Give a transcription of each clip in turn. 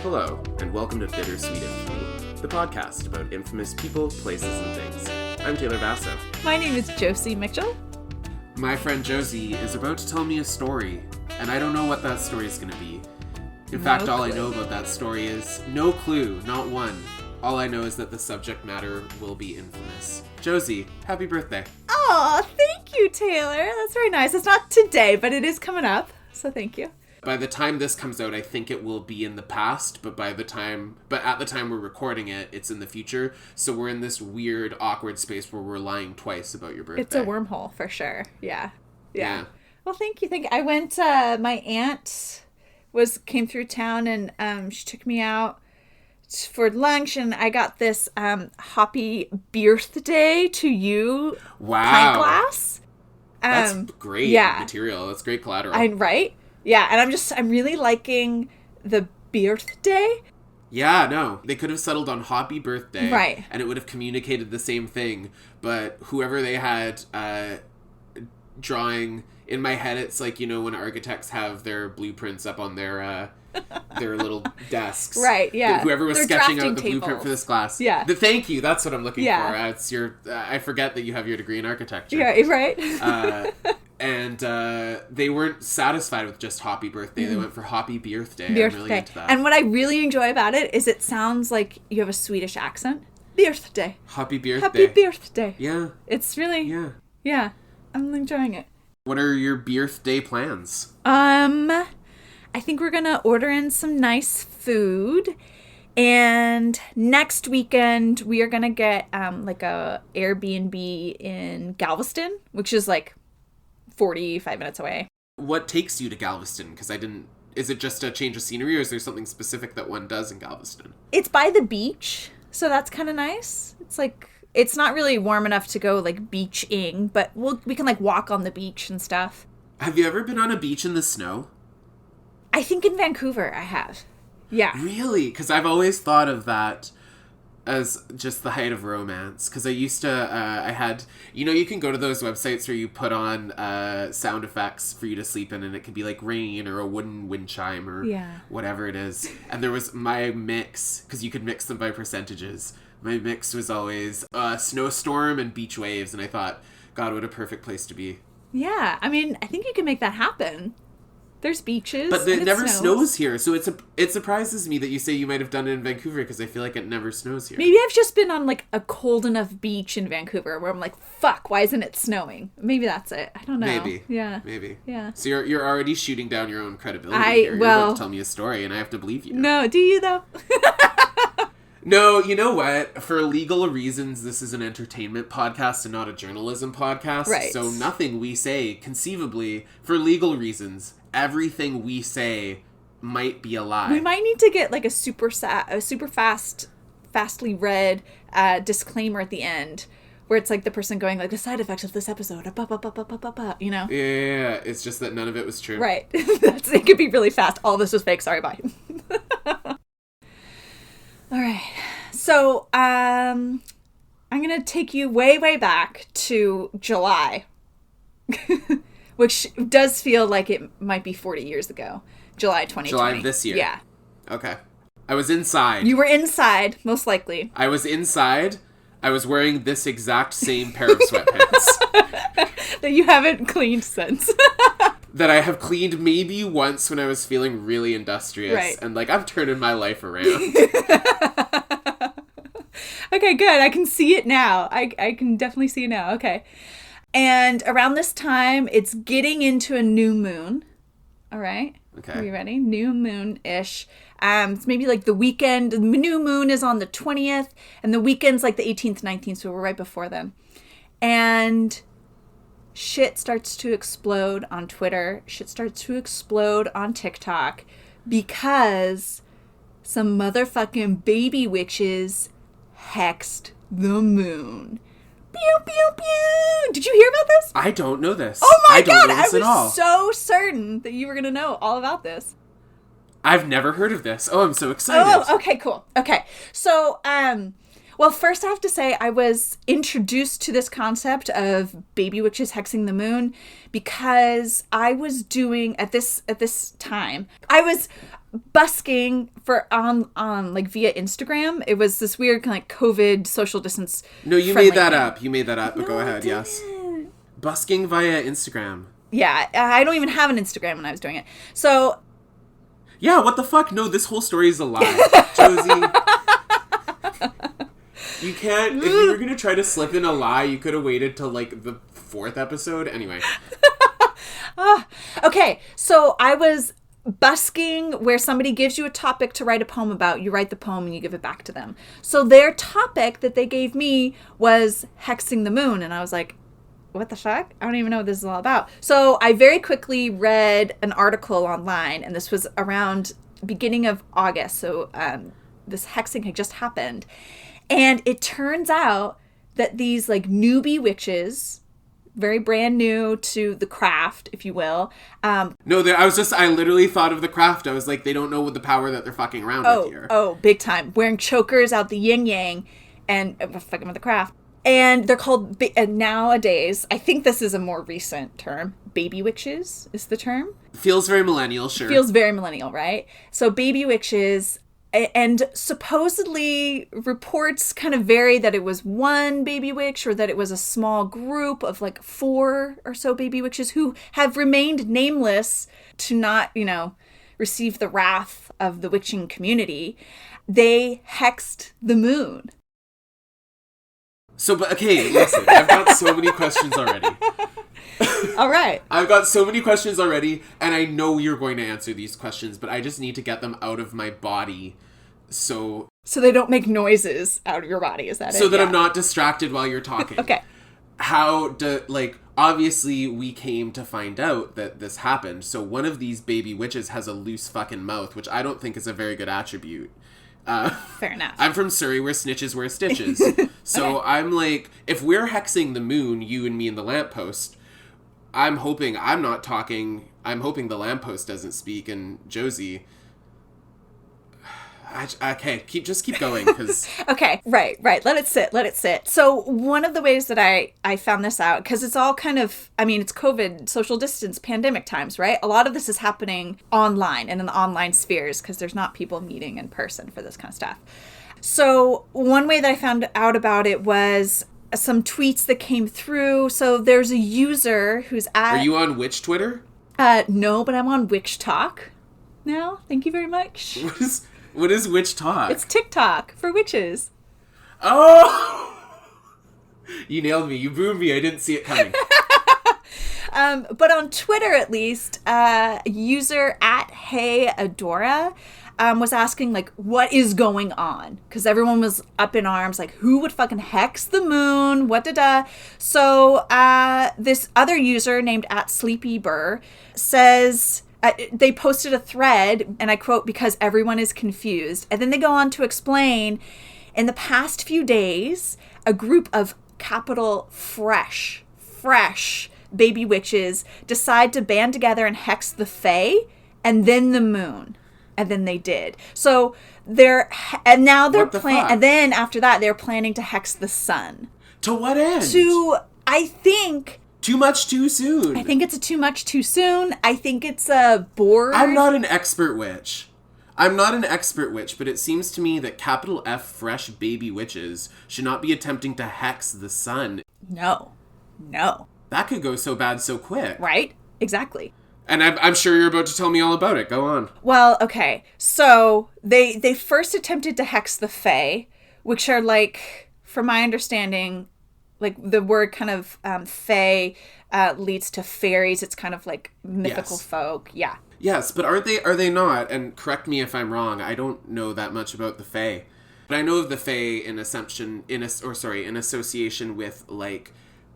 Hello, and welcome to Bittersweet Infamy, the podcast about infamous people, places, and things. I'm Taylor Basso. My name is Josie Mitchell. My friend Josie is about to tell me a story, and I don't know what that story is going to be. In fact, all I know about that story is no clue, not one. All I know is that the subject matter will be infamous. Josie, happy birthday. Oh, thank you, Taylor. That's very nice. It's not today, but it is coming up, so thank you. By the time this comes out, I think it will be in the past, but at the time we're recording it, it's in the future. So we're in this weird, awkward space where we're lying twice about your birthday. It's a wormhole for sure. Yeah. Well, thank you. I went. My aunt came through town and she took me out for lunch, and I got this happy birthday to you pint glass. That's great material. That's great collateral. Right? Yeah, and I'm really liking the birthday. Yeah, no. They could have settled on happy birthday. Right. And it would have communicated the same thing. But whoever they had drawing, in my head, it's like, you know, when architects have their blueprints up on their little desks. Right, yeah. Whoever was Their sketching out the tables. blueprint for this class. Yeah. Thank you. That's what I'm looking Yeah. for. I forget that you have your degree in architecture. Yeah, right? And they weren't satisfied with just happy birthday. They went for happy birthday. I'm really into that. And what I really enjoy about it is it sounds like you have a Swedish accent. Birthday. Happy birthday. Happy birthday. Yeah. It's really... Yeah. I'm enjoying it. What are your birthday plans? I think we're gonna order in some nice food. And next weekend, we are gonna get like a Airbnb in Galveston, which is like 45 minutes away. What takes you to Galveston? Because is it just a change of scenery, or is there something specific that one does in Galveston? It's by the beach, so that's kind of nice. It's like, it's not really warm enough to go like beaching, but we can like walk on the beach and stuff. Have you ever been on a beach in the snow? I think in Vancouver I have. Yeah. Really? Because I've always thought of that as just the height of romance. Because I used to, I had, you know, you can go to those websites where you put on sound effects for you to sleep in, and it could be like rain or a wooden wind chime or whatever it is. And there was my mix, because you could mix them by percentages. My mix was always snowstorm and beach waves, and I thought, God, what a perfect place to be. Yeah, I mean, I think you can make that happen. There's beaches. But it never snows here, so it surprises me that you say you might have done it in Vancouver, because I feel like it never snows here. Maybe I've just been on like a cold enough beach in Vancouver where I'm like, fuck, why isn't it snowing? Maybe that's it. I don't know. Maybe. Yeah. Maybe. Yeah. So you're already shooting down your own credibility here. You're about to tell me a story, and I have to believe you. No, do you though? No, you know what? For legal reasons, this is an entertainment podcast and not a journalism podcast. Right. So nothing we say, conceivably, for legal reasons, everything we say might be a lie. We might need to get like a super fastly read disclaimer at the end, where it's like the person going like, the side effects of this episode, you know? Yeah, it's just that none of it was true. Right. It could be really fast. All this was fake. Sorry, bye. All right. So, I'm going to take you way, way back to July, which does feel like it might be 40 years ago. July 2020. July of this year? Yeah. Okay. I was inside. You were inside, most likely. I was inside. I was wearing this exact same pair of sweatpants. That you haven't cleaned since. That I have cleaned maybe once when I was feeling really industrious. Right. And like, I'm turning my life around. Okay, good. I can see it now. I can definitely see it now. Okay. And around this time, it's getting into a new moon. All right. Okay. Are you ready? New moon-ish. It's maybe like the weekend. The new moon is on the 20th, and the weekend's like the 18th, 19th, so we're right before them. And shit starts to explode on Twitter. Shit starts to explode on TikTok because some motherfucking baby witches hexed the moon. Pew, pew, pew. Did you hear about this? I don't know this. Oh my God, know this I at all. was so certain that you were going to know all about this. I've never heard of this. Oh, I'm so excited. Oh, okay, cool. Okay. So, well, first I have to say I was introduced to this concept of baby witches hexing the moon because I was doing, at this time, I was busking for on like via Instagram. It was this weird kind of like COVID social distance. No, you made that up. You made that up, but No, go I ahead, yes. didn't. Busking via Instagram. Yeah, I don't even have an Instagram when I was doing it. So Yeah, what the fuck? No, this whole story is a lie. Josie. You can't, if you were gonna try to slip in a lie, you could have waited till like the 4th episode. Anyway. Okay, so I was busking where somebody gives you a topic to write a poem about. You write the poem and you give it back to them. So their topic that they gave me was hexing the moon. And I was like, what the fuck? I don't even know what this is all about. So I very quickly read an article online, and this was around beginning of August. So this hexing had just happened. And it turns out that these like newbie witches, very brand new to the craft, if you will. No, I literally thought of the craft. I was like, they don't know what the power that they're fucking around with here. Oh, big time. Wearing chokers out the yin yang and fucking with the craft. And they're called, nowadays, I think this is a more recent term, baby witches is the term. Feels very millennial, sure. Feels very millennial, right? So baby witches, and supposedly reports kind of vary that it was one baby witch or that it was a small group of like 4 or so baby witches who have remained nameless to not, receive the wrath of the witching community. They hexed the moon. So, but okay, listen, I've got so many questions already. All right. I've got so many questions already, and I know you're going to answer these questions, but I just need to get them out of my body so they don't make noises out of your body, is that it? So that I'm not distracted while you're talking. Okay. Obviously we came to find out that this happened, so one of these baby witches has a loose fucking mouth, which I don't think is a very good attribute. Fair enough. I'm from Surrey where snitches wear stitches. So okay. I'm like, if we're hexing the moon, you and me and the lamppost, I'm hoping the lamppost doesn't speak, and Josie... Okay, keep going, because... Okay, right. Let it sit. So one of the ways that I found this out, because it's all kind of, it's COVID, social distance, pandemic times, right? A lot of this is happening online and in the online spheres, because there's not people meeting in person for this kind of stuff. So one way that I found out about it was some tweets that came through. So there's a user who's at... Are you on Witch Twitter? No, but I'm on Witch Talk now. Thank you very much. What is Witch Talk? It's TikTok for witches. Oh! You nailed me. You boomed me. I didn't see it coming. But on Twitter, at least, user at Hey Adora was asking, like, what is going on? Because everyone was up in arms, like, who would fucking hex the moon? What da-da? So this other user named at Sleepy Burr says... they posted a thread, and I quote, because everyone is confused. And then they go on to explain, in the past few days, a group of capital fresh baby witches decide to band together and hex the Fae and then the moon. And then they did. So and then after that, they're planning to hex the sun. To what end? I think... Too much too soon. I think it's a too much too soon. I think it's a bored. I'm not an expert witch, but it seems to me that capital F fresh baby witches should not be attempting to hex the sun. No. That could go so bad so quick. Right? Exactly. And I'm sure you're about to tell me all about it. Go on. Well, okay. So they first attempted to hex the Fae, which are like, from my understanding... Like, the word kind of fae leads to fairies. It's kind of like mythical folk. Yeah. Yes, but are they not? And correct me if I'm wrong. I don't know that much about the fae. But I know of the fae in association with, like,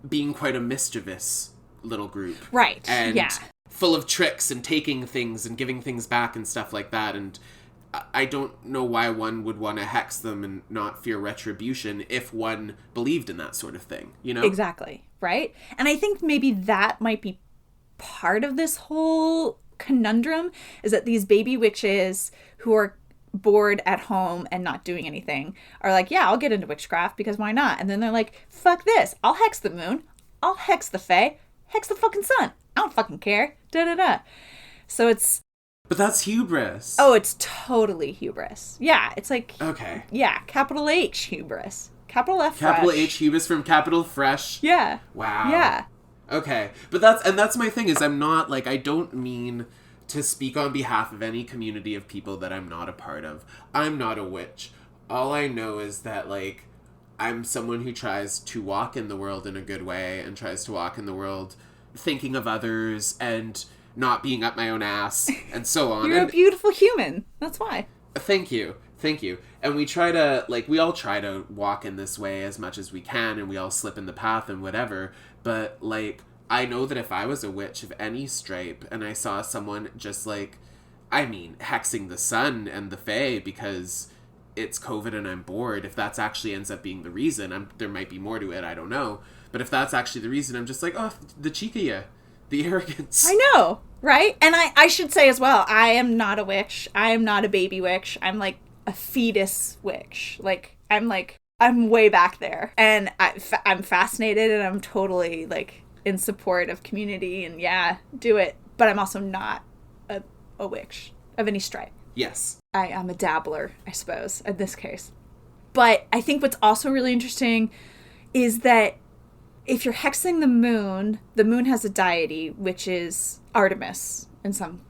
being quite a mischievous little group. Right, and yeah. Full of tricks and taking things and giving things back and stuff like that. And I don't know why one would want to hex them and not fear retribution if one believed in that sort of thing, you know? Exactly, right? And I think maybe that might be part of this whole conundrum, is that these baby witches who are bored at home and not doing anything are like, yeah, I'll get into witchcraft because why not? And then they're like, fuck this. I'll hex the moon. I'll hex the Fae. Hex the fucking sun. I don't fucking care. Da-da-da. So it's But that's hubris. Oh, it's totally hubris. Yeah, it's like... Okay. Yeah, capital H hubris. Capital F Capital fresh. H hubris from capital fresh. Yeah. Wow. Yeah. Okay. But that's my thing is I'm not, like, I don't mean to speak on behalf of any community of people that I'm not a part of. I'm not a witch. All I know is that, like, I'm someone who tries to walk in the world in a good way and tries to walk in the world thinking of others and not being up my own ass and so on. You're a beautiful human. That's why. Thank you. Thank you. And we try to, like, we all try to walk in this way as much as we can, and we all slip in the path and whatever. But, like, I know that if I was a witch of any stripe and I saw someone just, like, I mean, hexing the sun and the fae because it's COVID and I'm bored, if that's actually ends up being the reason, there might be more to it, I don't know. But if that's actually the reason, I'm just like, oh, the cheek of you. The arrogance. I know, right? And I should say as well, I am not a witch. I am not a baby witch. I'm like a fetus witch. Like, I'm way back there. And I'm fascinated and I'm totally, like, in support of community and yeah, do it. But I'm also not a witch of any stripe. Yes. I am a dabbler, I suppose, in this case. But I think what's also really interesting is that if you're hexing the moon has a deity, which is Artemis in some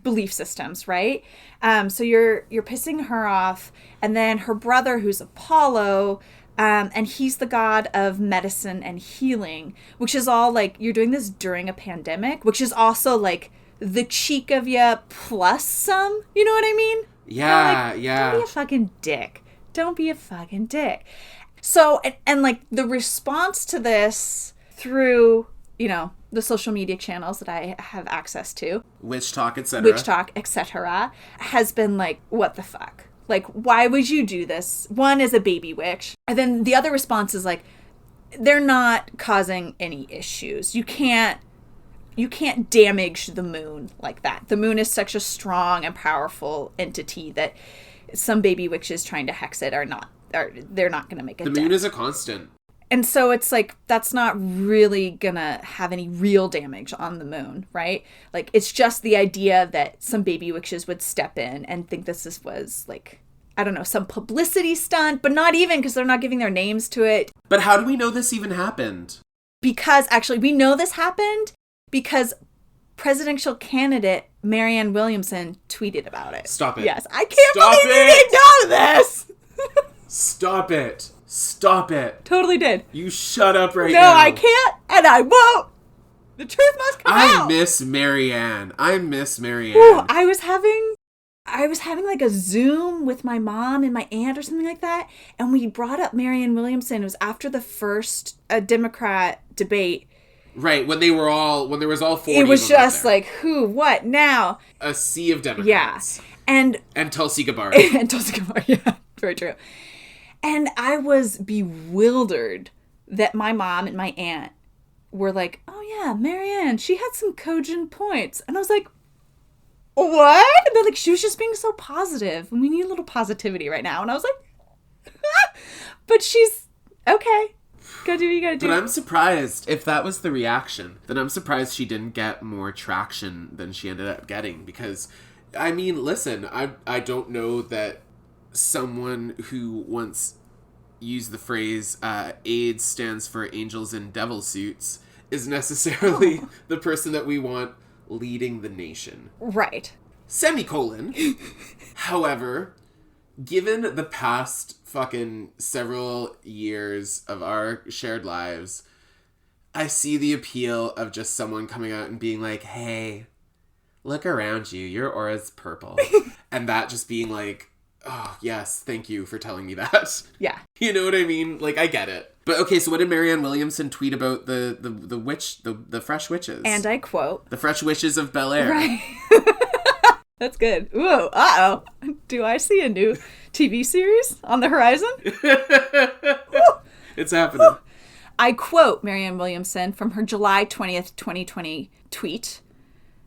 belief systems, right? So you're pissing her off, and then her brother, who's Apollo, and he's the god of medicine and healing, which is all like, you're doing this during a pandemic, which is also like the cheek of ya plus some, you know what I mean? Yeah, like, yeah. Don't be a fucking dick. Don't be a fucking dick. So, and like the response to this through, you know, the social media channels that I have access to, Witch talk, etc., has been like, what the fuck? Like, why would you do this? One, is a baby witch. And then the other response is like, they're not causing any issues. You can't damage the moon like that. The moon is such a strong and powerful entity that some baby witches trying to hex it they're not going to make a dent. The moon is a constant. And so it's like, that's not really going to have any real damage on the moon, right? Like, it's just the idea that some baby witches would step in and think this was like, I don't know, some publicity stunt, but not even, because they're not giving their names to it. But how do we know this even happened? Because actually, we know this happened because presidential candidate Marianne Williamson tweeted about it. Stop it. Yes. I can't believe you didn't know this. Stop it. Stop it. Totally did. You shut up right now. No, I can't, and I won't. The truth must come out. I miss Marianne. Ooh, I was having like a Zoom with my mom and my aunt or something like that, and we brought up Marianne Williamson. It was after the first Democrat debate. Right, when there was all 40 It was of them just there. like, who, what, now? A sea of Democrats. Yeah. And Tulsi Gabbard. Yeah, very true. And I was bewildered that my mom and my aunt were like, oh yeah, Marianne, she had some cogent points. And I was like, what? And they're like, she was just being so positive, and we need a little positivity right now. And I was like, but she's okay. Gotta do what you gotta do. But I'm surprised, if that was the reaction, then I'm surprised she didn't get more traction than she ended up getting. Because, I mean, listen, I don't know that someone who once used the phrase AIDS stands for angels in devil suits is necessarily the person that we want leading the nation. Right. Semicolon. However, given the past fucking several years of our shared lives, I see the appeal of just someone coming out and being like, hey, look around you, your aura's purple. And that just being like, oh, yes, thank you for telling me that. Yeah. You know what I mean? Like, I get it. But okay, so what did Marianne Williamson tweet about the witch, the fresh witches? And I quote, the fresh witches of Bel Air. Right. That's good. Ooh, uh-oh. Do I see a new TV series on the horizon? It's happening. I quote Marianne Williamson from her July 20th, 2020 tweet.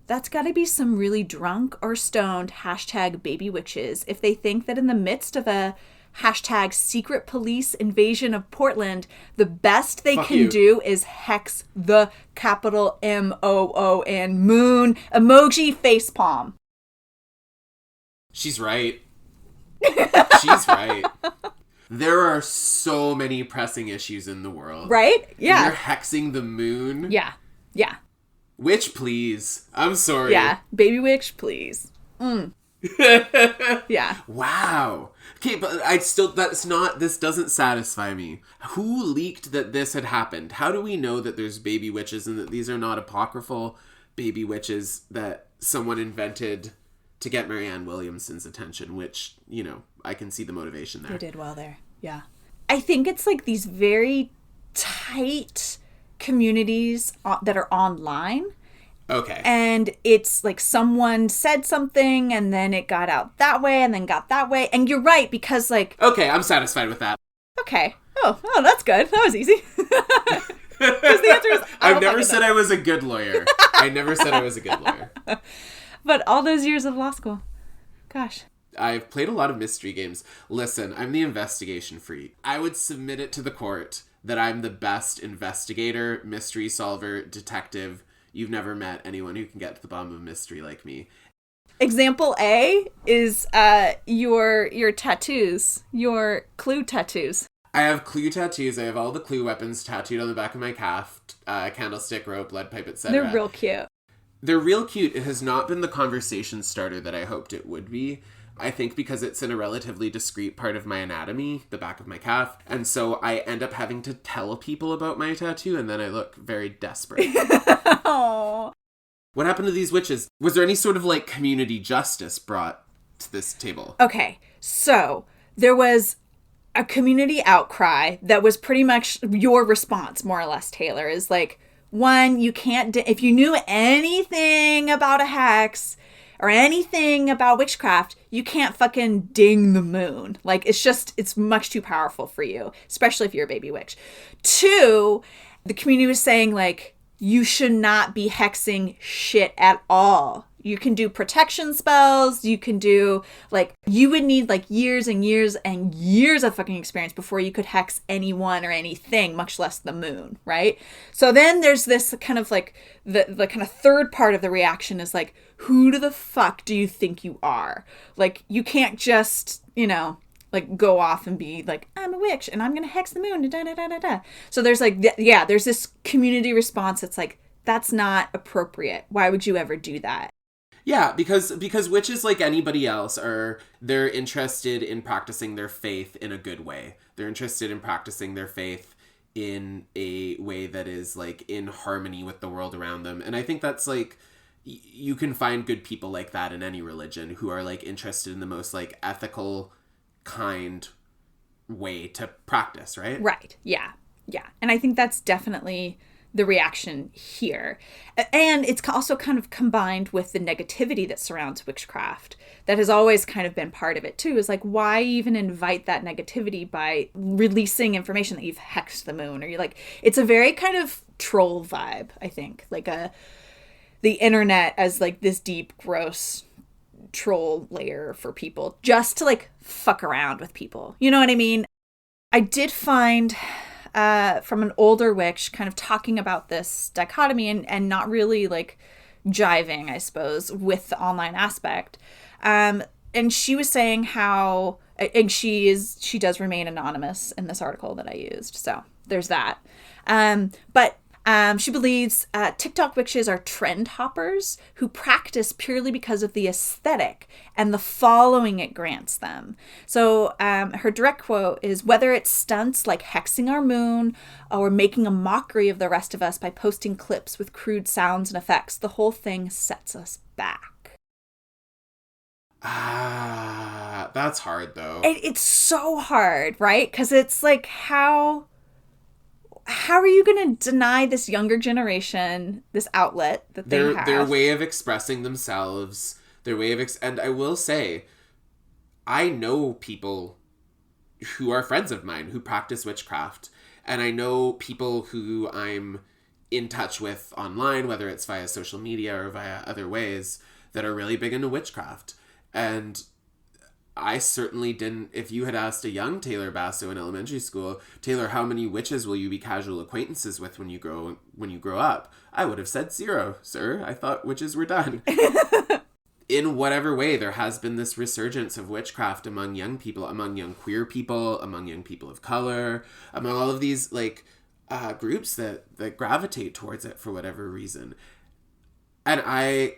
That's gotta be some really drunk or stoned hashtag baby witches if they think that in the midst of a hashtag secret police invasion of Portland, the best they can do is hex the capital MOON moon emoji facepalm. She's right. She's right. There are so many pressing issues in the world. Right? Yeah. And you're hexing the moon. Yeah. Yeah. Witch, please. I'm sorry. Yeah. Baby witch, please. Yeah. Wow. Okay, but this doesn't satisfy me. Who leaked that this had happened? How do we know that there's baby witches and that these are not apocryphal baby witches that someone invented to get Marianne Williamson's attention, which, I can see the motivation there. They did well there. Yeah. I think it's like these very tight communities that are online. Okay. And it's like someone said something and then it got out that way and then got that way. And you're right, because like... Okay, I'm satisfied with that. Okay. Oh, that's good. That was easy. Because the answer is... I've never said I was a good lawyer. I never said I was a good lawyer. But all those years of law school. Gosh. I've played a lot of mystery games. Listen, I'm the investigation freak. I would submit it to the court that I'm the best investigator, mystery solver, detective. You've never met anyone who can get to the bottom of a mystery like me. Example A is your tattoos, your clue tattoos. I have clue tattoos. I have all the clue weapons tattooed on the back of my calf. Candlestick, rope, lead pipe, etc. They're real cute. They're real cute. It has not been the conversation starter that I hoped it would be. I think because it's in a relatively discreet part of my anatomy, the back of my calf. And so I end up having to tell people about my tattoo, and then I look very desperate. Aww. What happened to these witches? Was there any sort of like community justice brought to this table? Okay, so there was a community outcry that was pretty much your response, more or less, Taylor, is like, one, you can't, if you knew anything about a hex or anything about witchcraft, you can't fucking ding the moon. Like, it's much too powerful for you, especially if you're a baby witch. Two, the community was saying, like, you should not be hexing shit at all. You can do protection spells. You can do, like, you would need, like, years and years and years of fucking experience before you could hex anyone or anything, much less the moon, right? So then there's this kind of, like, the kind of third part of the reaction is, like, who the fuck do you think you are? Like, you can't just, like, go off and be like, I'm a witch and I'm going to hex the moon. Da, da, da, da, da. So there's like, there's this community response that's like, that's not appropriate. Why would you ever do that? Yeah, because witches, like anybody else, they're interested in practicing their faith in a good way. They're interested in practicing their faith in a way that is, like, in harmony with the world around them. And I think that's, like, you can find good people like that in any religion who are, like, interested in the most, like, ethical, kind way to practice, right? Right. Yeah. Yeah. And I think that's definitely the reaction here. And it's also kind of combined with the negativity that surrounds witchcraft that has always kind of been part of it too, is like, why even invite that negativity by releasing information that you've hexed the moon, or you're like, it's a very kind of troll vibe, I think, like the internet as like this deep, gross troll layer for people just to like fuck around with people. You know what I mean? I did find from an older witch kind of talking about this dichotomy and not really like jiving, I suppose, with the online aspect. And she was saying how, and she does remain anonymous in this article that I used. So there's that. But she believes TikTok witches are trend hoppers who practice purely because of the aesthetic and the following it grants them. So her direct quote is, whether it's stunts like hexing our moon or making a mockery of the rest of us by posting clips with crude sounds and effects, the whole thing sets us back. That's hard though. It's so hard, right? Because it's like, how are you going to deny this younger generation this outlet that they have? Their way of expressing themselves, their way of and I will say, I know people who are friends of mine who practice witchcraft, and I know people who I'm in touch with online, whether it's via social media or via other ways, that are really big into witchcraft. And I certainly didn't, if you had asked a young Taylor Basso in elementary school, Taylor, how many witches will you be casual acquaintances with when you grow up? I would have said 0, sir. I thought witches were done. in whatever way, there has been this resurgence of witchcraft among young people, among young queer people, among young people of color, among all of these like groups that gravitate towards it for whatever reason. And I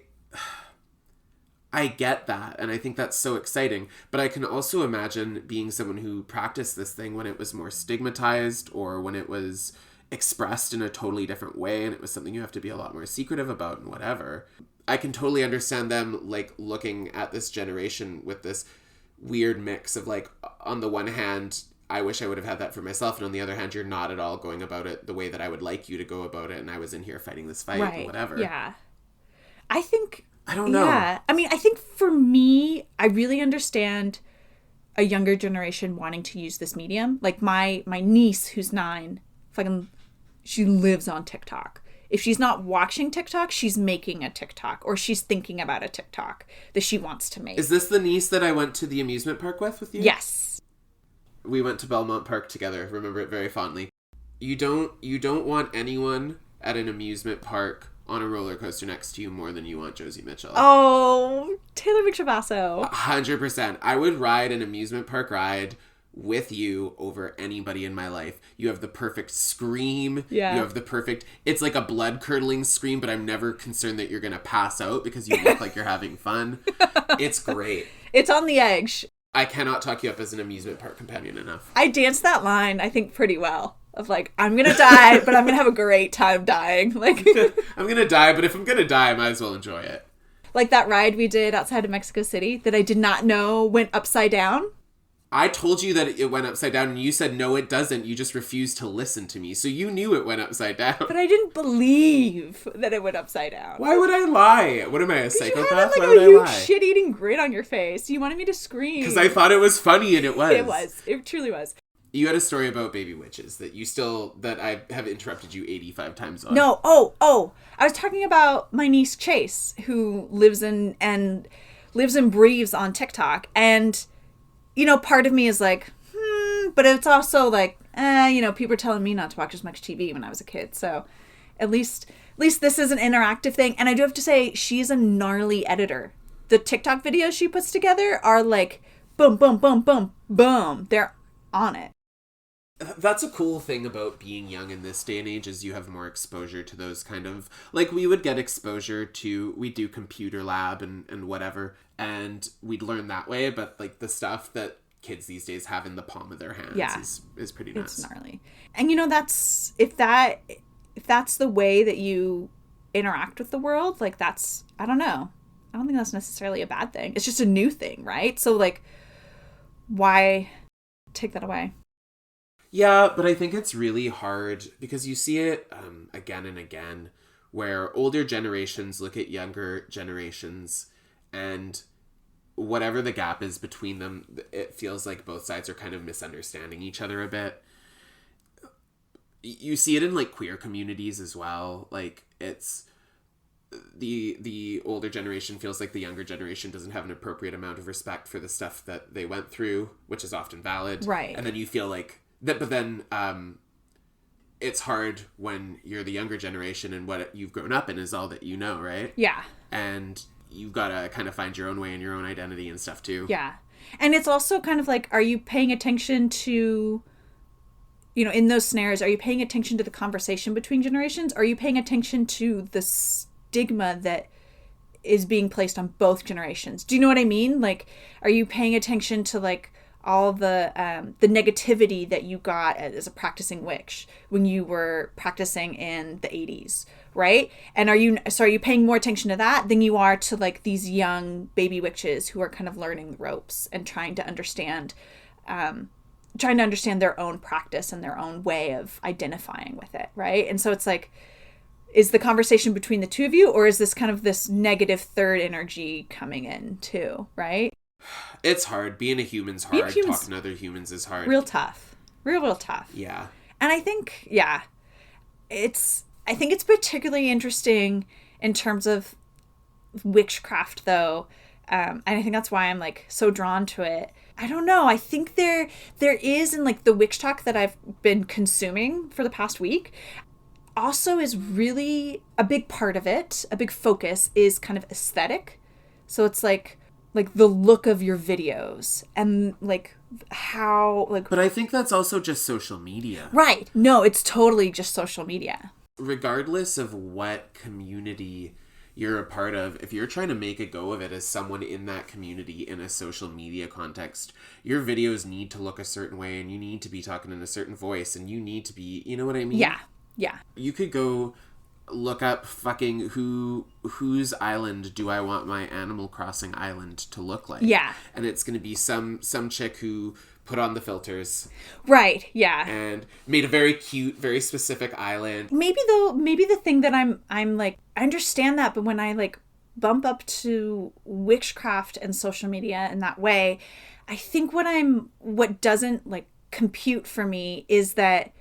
get that, and I think that's so exciting, but I can also imagine being someone who practiced this thing when it was more stigmatized, or when it was expressed in a totally different way and it was something you have to be a lot more secretive about and whatever. I can totally understand them like looking at this generation with this weird mix of like, on the one hand, I wish I would have had that for myself, and on the other hand, you're not at all going about it the way that I would like you to go about it, and I was in here fighting this fight right. or whatever. Yeah. I don't know. Yeah. I mean, I think for me, I really understand a younger generation wanting to use this medium. Like my niece, who's 9, fucking, she lives on TikTok. If she's not watching TikTok, she's making a TikTok, or she's thinking about a TikTok that she wants to make. Is this the niece that I went to the amusement park with you? Yes. We went to Belmont Park together. Remember it very fondly. You don't want anyone at an amusement park on a roller coaster next to you more than you want Josie Mitchell. Oh, Taylor McShabasso. 100%. I would ride an amusement park ride with you over anybody in my life. You have the perfect scream. Yeah. You have the perfect... It's like a blood-curdling scream, but I'm never concerned that you're going to pass out because you look like you're having fun. It's great. It's on the edge. I cannot talk you up as an amusement park companion enough. I danced that line, I think, pretty well. Of like, I'm gonna die, but I'm gonna have a great time dying. Like, I'm gonna die, but if I'm gonna die, I might as well enjoy it. Like that ride we did outside of Mexico City that I did not know went upside down. I told you that it went upside down, and you said, no, it doesn't. You just refused to listen to me. So you knew it went upside down. But I didn't believe that it went upside down. Why would I lie? What am I, a psychopath? You had like Why a would I huge lie? shit-eating grin on your face. You wanted me to scream. Because I thought it was funny, and it was. It was. It truly was. You had a story about baby witches that I have interrupted you 85 times on. No. Oh. I was talking about my niece Chase, who lives and breathes on TikTok. And, you know, part of me is like, but it's also like, people were telling me not to watch as much TV when I was a kid. So at least this is an interactive thing. And I do have to say, she's a gnarly editor. The TikTok videos she puts together are like, boom, boom, boom, boom, boom. They're on it. That's a cool thing about being young in this day and age, is you have more exposure to those kind of... Like, we would get exposure to... We do computer lab and whatever, and we'd learn that way, but, like, the stuff that kids these days have in the palm of their hands is pretty nuts. It's gnarly. And, you know, that's... If that's the way that you interact with the world, like, that's... I don't know. I don't think that's necessarily a bad thing. It's just a new thing, right? So, like, why take that away? Yeah, but I think it's really hard because you see it again and again, where older generations look at younger generations, and whatever the gap is between them, it feels like both sides are kind of misunderstanding each other a bit. You see it in like queer communities as well. Like, it's the older generation feels like the younger generation doesn't have an appropriate amount of respect for the stuff that they went through, which is often valid. Right. And then you feel like that, but then it's hard when you're the younger generation and what you've grown up in is all that you know, right? Yeah. And you've got to kind of find your own way and your own identity and stuff too. Yeah. And it's also kind of like, are you paying attention to, you know, in those scenarios, are you paying attention to the conversation between generations? Are you paying attention to the stigma that is being placed on both generations? Do you know what I mean? Like, are you paying attention to like all the negativity that you got as a practicing witch when you were practicing in the 80s, right? And are you paying more attention to that than you are to like these young baby witches who are kind of learning the ropes and trying to understand their own practice and their own way of identifying with it, right? And so it's like, is the conversation between the two of you, or is this kind of this negative third energy coming in too, right? It's hard. Being a human's hard. Talking to other humans is hard. Real tough. Real tough. Yeah. And I think, I think it's particularly interesting in terms of witchcraft, though. And I think that's why I'm like so drawn to it. I don't know. I think there is in like the witch talk that I've been consuming for the past week also is really a big part of it. A big focus is kind of aesthetic. So it's like the look of your videos and like how like. But I think that's also just social media. Right. No, it's totally just social media. Regardless of what community you're a part of, if you're trying to make a go of it as someone in that community in a social media context, your videos need to look a certain way and you need to be talking in a certain voice and you need to be, you know what I mean? Yeah. Yeah. You could go look up fucking whose island do I want my Animal Crossing island to look like? Yeah. And it's going to be some chick who put on the filters. Right. Yeah. And made a very cute, very specific island. Maybe the thing that I'm like, I understand that, but when I like bump up to witchcraft and social media in that way, I think what doesn't like compute for me is that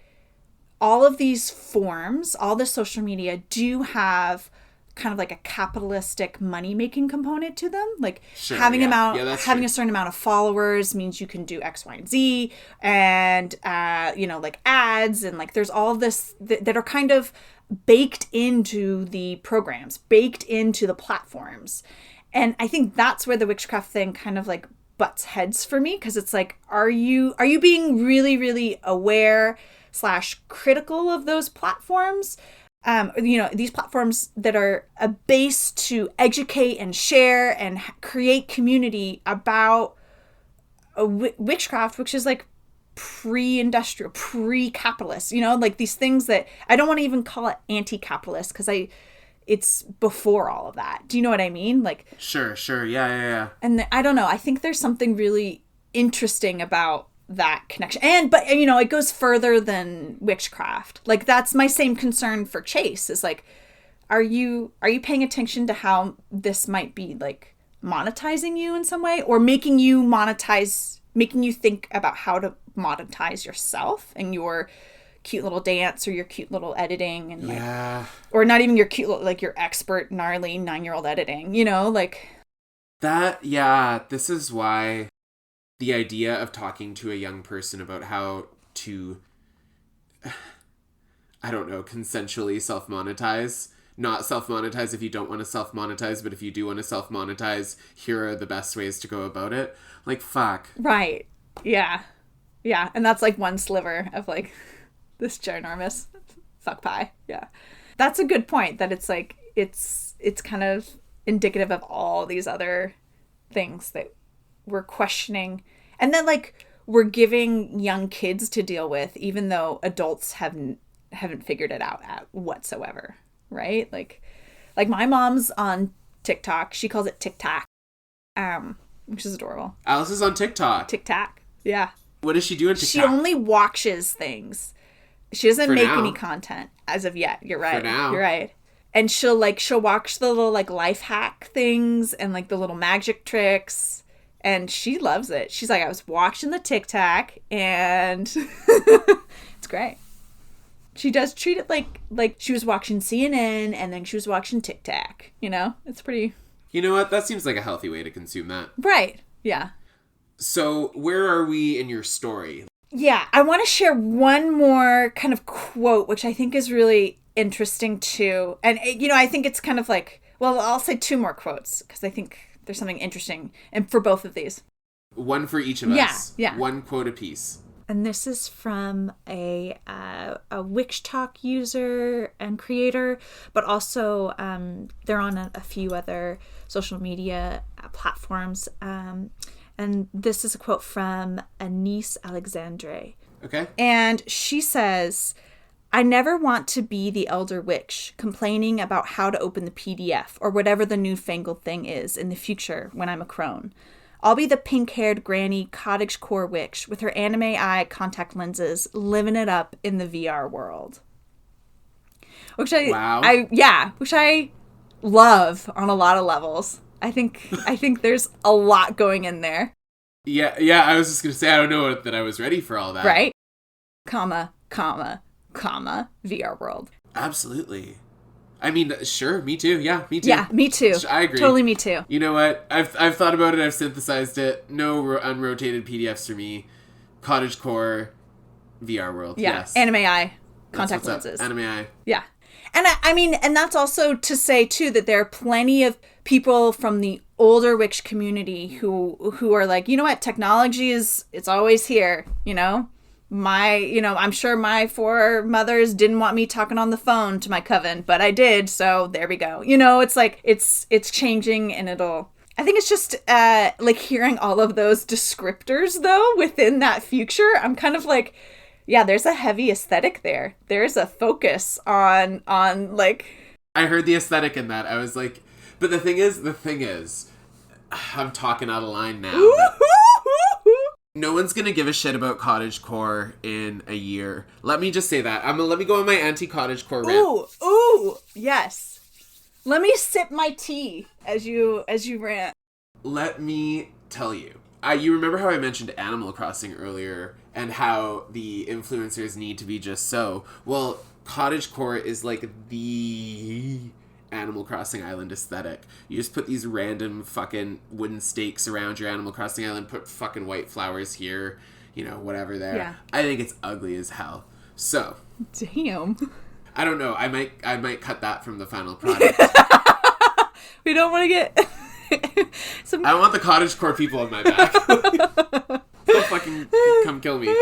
all of these forms, all the social media do have kind of like a capitalistic money-making component to them. Like Sure, having yeah. having a certain amount of followers means you can do X, Y, and Z, and like ads, and like there's all of this that are kind of baked into the programs, baked into the platforms. And I think that's where the witchcraft thing kind of like butts heads for me, because it's like, are you being really, really aware / critical of those platforms? These platforms that are a base to educate and share and create community about witchcraft, which is like pre-industrial, pre-capitalist, like these things that I don't want to even call it anti-capitalist, because it's before all of that. Do you know what I mean? Like, Sure. Yeah. and I don't know. I think there's something really interesting about that connection. But it goes further than witchcraft. Like, that's my same concern for Chase, is like, are you paying attention to how this might be like monetizing you in some way, or making you think about how to monetize yourself and your cute little dance or your cute little editing, and yeah. or not even your cute little, like your expert gnarly 9-year-old editing, like that. Yeah, this is why the idea of talking to a young person about how to, I don't know, consensually self-monetize. Not self-monetize if you don't want to self-monetize, but if you do want to self-monetize, here are the best ways to go about it. Like, fuck. Right. Yeah. Yeah. And that's like one sliver of like this ginormous fuck pie. Yeah. That's a good point, that it's like, it's kind of indicative of all these other things that we're questioning, and then like we're giving young kids to deal with, even though adults haven't figured it out at whatsoever. Right? Like my mom's on TikTok. She calls it TikTok, which is adorable. Alice is on TikTok. TikTok. Yeah. What does she do on TikTok? She only watches things. She doesn't For make now. any content as of yet. You're right. For now. You're right. And she'll watch the little like life hack things and like the little magic tricks, and she loves it. She's like, I was watching the TikTok, and it's great. She does treat it like she was watching CNN and then she was watching TikTok. It's pretty. You know what? That seems like a healthy way to consume that. Right. Yeah. So where are we in your story? Yeah, I want to share one more kind of quote, which I think is really interesting too. And, I think it's kind of like, well, I'll say two more quotes because I think there's something interesting and for both of these. One for each of us. Yeah. One quote apiece. And this is from a Witch Talk user and creator, but also they're on a few other social media platforms. And this is a quote from Anise Alexandre. Okay. And she says, I never want to be the elder witch complaining about how to open the PDF or whatever the newfangled thing is in the future when I'm a crone. I'll be the pink-haired granny cottagecore witch with her anime eye contact lenses living it up in the VR world. Which which I love on a lot of levels. I think there's a lot going in there. Yeah, I was just going to say, I don't know that I was ready for all that. Right? Comma, VR world. Absolutely. I mean, sure, me too. Yeah, me too. Yeah, me too. I agree. Totally me too. You know what? I've thought about it. I've synthesized it. No unrotated PDFs for me. Cottagecore, VR world. Yeah, yes. anime eye, contact lenses. Anime eye. Yeah. And I mean, and that's also to say too that there are plenty of people from the older witch community who are like, you know what, technology it's always here, you know? I'm sure my foremothers didn't want me talking on the phone to my coven, but I did, so there we go. You know, it's like, it's changing, and I think it's just, like, hearing all of those descriptors, though, within that future, I'm kind of like, yeah, there's a heavy aesthetic there. There's a focus on, like... I heard the aesthetic in that. I was like... But the thing is, I'm talking out of line now. No one's gonna give a shit about cottagecore in a year. Let me just say that. Let me go on my anti-cottagecore rant. Ooh, yes. Let me sip my tea as you rant. Let me tell you. You remember how I mentioned Animal Crossing earlier and how the influencers need to be just so? Well, cottagecore is like the Animal Crossing Island aesthetic. You just put these random fucking wooden stakes around your Animal Crossing Island, put fucking white flowers here, you know, whatever there. Yeah. I think it's ugly as hell. So. Damn. I don't know. I might cut that from the final product. We don't want to get... I want the cottagecore people on my back. Don't fucking come kill me.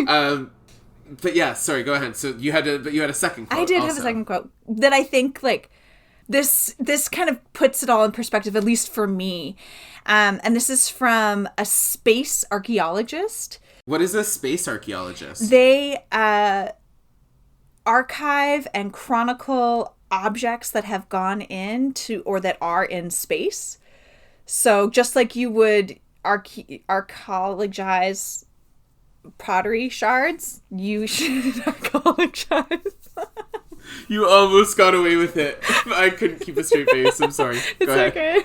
But yeah, sorry, go ahead. So you had a second quote. I did have a second quote that I think, like, this kind of puts it all in perspective, at least for me. And this is from a space archaeologist. What is a space archaeologist? They archive and chronicle objects that have gone into or that are in space. So just like you would archaeologize pottery shards, you should archaeologize. You almost got away with it. I couldn't keep a straight face. I'm sorry. Go ahead. Okay.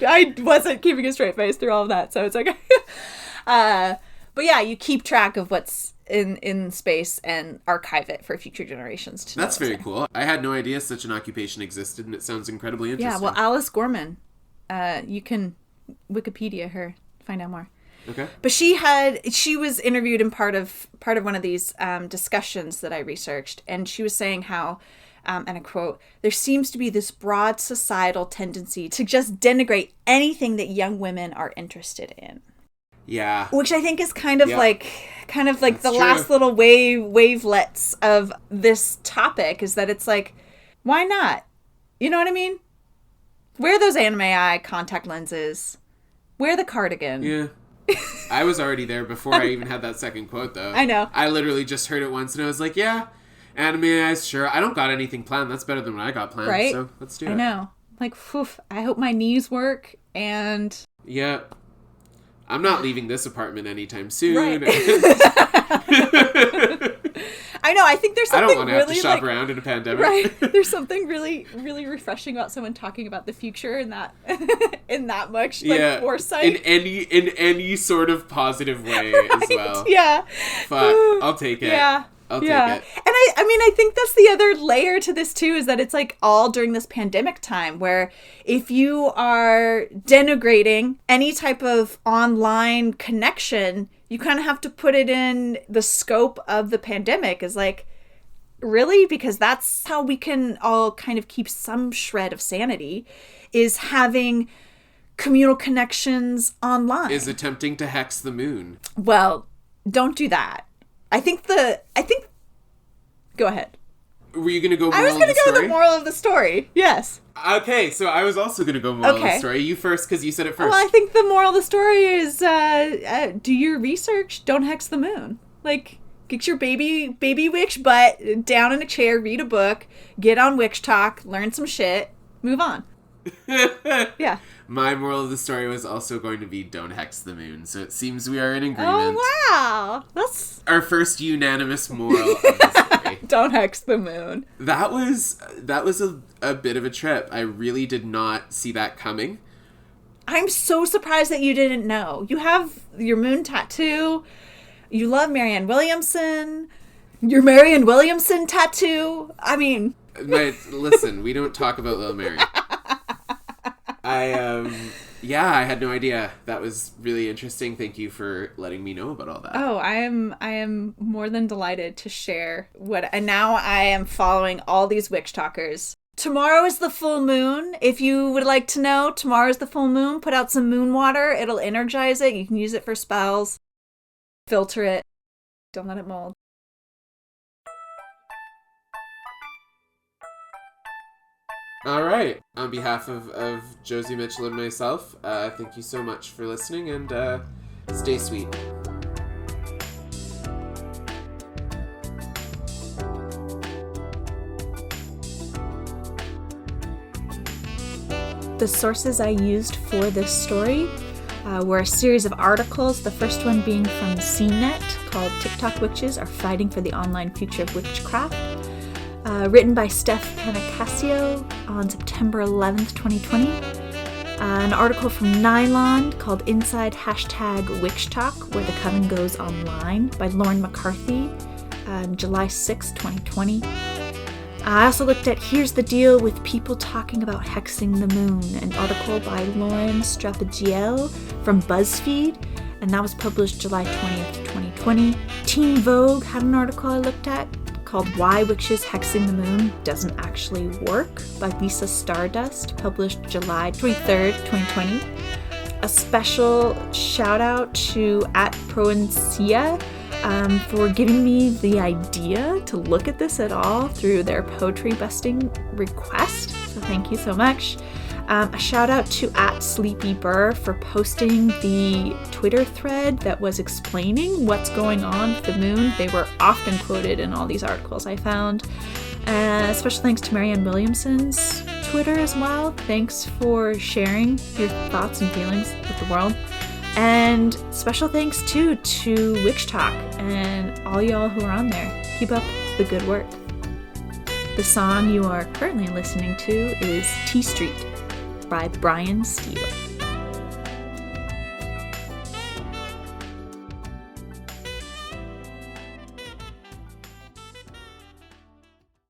I wasn't keeping a straight face through all of that, so it's okay. But yeah, you keep track of what's in space and archive it for future generations to know. That's very cool. I had no idea such an occupation existed, and it sounds incredibly interesting. Yeah, well, Alice Gorman, you can Wikipedia her, find out more. Okay. But she was interviewed in part of one of these discussions that I researched, and she was saying how, and I quote, "There seems to be this broad societal tendency to just denigrate anything that young women are interested in." Yeah. Which I think is kind of like That's the true. last little wavelets of this topic, is that it's like, why not? You know what I mean? Wear those anime eye contact lenses. Wear the cardigan. Yeah. I was already there before I even had that second quote, though. I know. I literally just heard it once, and I was like, yeah, anime eyes, sure. I don't got anything planned. That's better than what I got planned, right? So let's do it. I know. Like, oof, I hope my knees work, and... Yeah. I'm not leaving this apartment anytime soon. Right. I know, I think there's something I don't want to really, have to shop around in a pandemic. Right. There's something really, really refreshing about someone talking about the future in that in that much foresight. In any sort of positive way as well. Yeah. Fuck. I'll take it. Yeah. I'll take it. And I think that's the other layer to this too, is that it's like all during this pandemic time, where if you are denigrating any type of online connection, you kind of have to put it in the scope of the pandemic, is like, really? Because that's how we can all kind of keep some shred of sanity, is having communal connections online. Is attempting to hex the moon. Well, don't do that. Go ahead. Were you going to go I was going to go with the moral of the story. Yes. Okay, so I was also going to go moral of the story. You first, because you said it first. Well, I think the moral of the story is do your research. Don't hex the moon. Like, get your baby witch butt down in a chair, read a book, get on Witch Talk, learn some shit, move on. Yeah. My moral of the story was also going to be don't hex the moon. So it seems we are in agreement. Oh, wow. That's our first unanimous moral of the story. Don't hex the moon. That was a bit of a trip. I really did not see that coming. I'm so surprised that you didn't know. You have your moon tattoo. You love Marianne Williamson. Your Marianne Williamson tattoo. I mean... Listen, we don't talk about Lil Mary. I had no idea. That was really interesting. Thank you for letting me know about all that. Oh, I am more than delighted to share and now I am following all these witch talkers Tomorrow is the full moon. If you would like to know, tomorrow is the full moon. Put out some moon water. It'll energize it. You can use it for spells. Filter it. Don't let it mold. All right. On behalf of Josie Mitchell and myself, thank you so much for listening, and stay sweet. The sources I used for this story were a series of articles, the first one being from CNET called "TikTok Witches Are Fighting for the Online Future of Witchcraft," written by Steph Panicasio on September 11th, 2020. An article from Nylon called "Inside Witch Talk, Where the Coven Goes Online" by Lauren McCarthy on July 6th, 2020. I also looked at "Here's the Deal with People Talking About Hexing the Moon," an article by Lauren Strapagiel from BuzzFeed, and that was published July 20th, 2020. Teen Vogue had an article I looked at called "Why Witches Hexing the Moon Doesn't Actually Work" by Lisa Stardust, published July 23rd, 2020. A special shout out to @Proencia for giving me the idea to look at this at all through their poetry busting request. So thank you so much. A shout out to @SleepyBurr for posting the Twitter thread that was explaining what's going on with the moon. They were often quoted in all these articles I found. Special thanks to Marianne Williamson's Twitter as well. Thanks for sharing your thoughts and feelings with the world. And special thanks too to Witch Talk and all y'all who are on there. Keep up the good work. The song you are currently listening to is T Street by Brian Steele.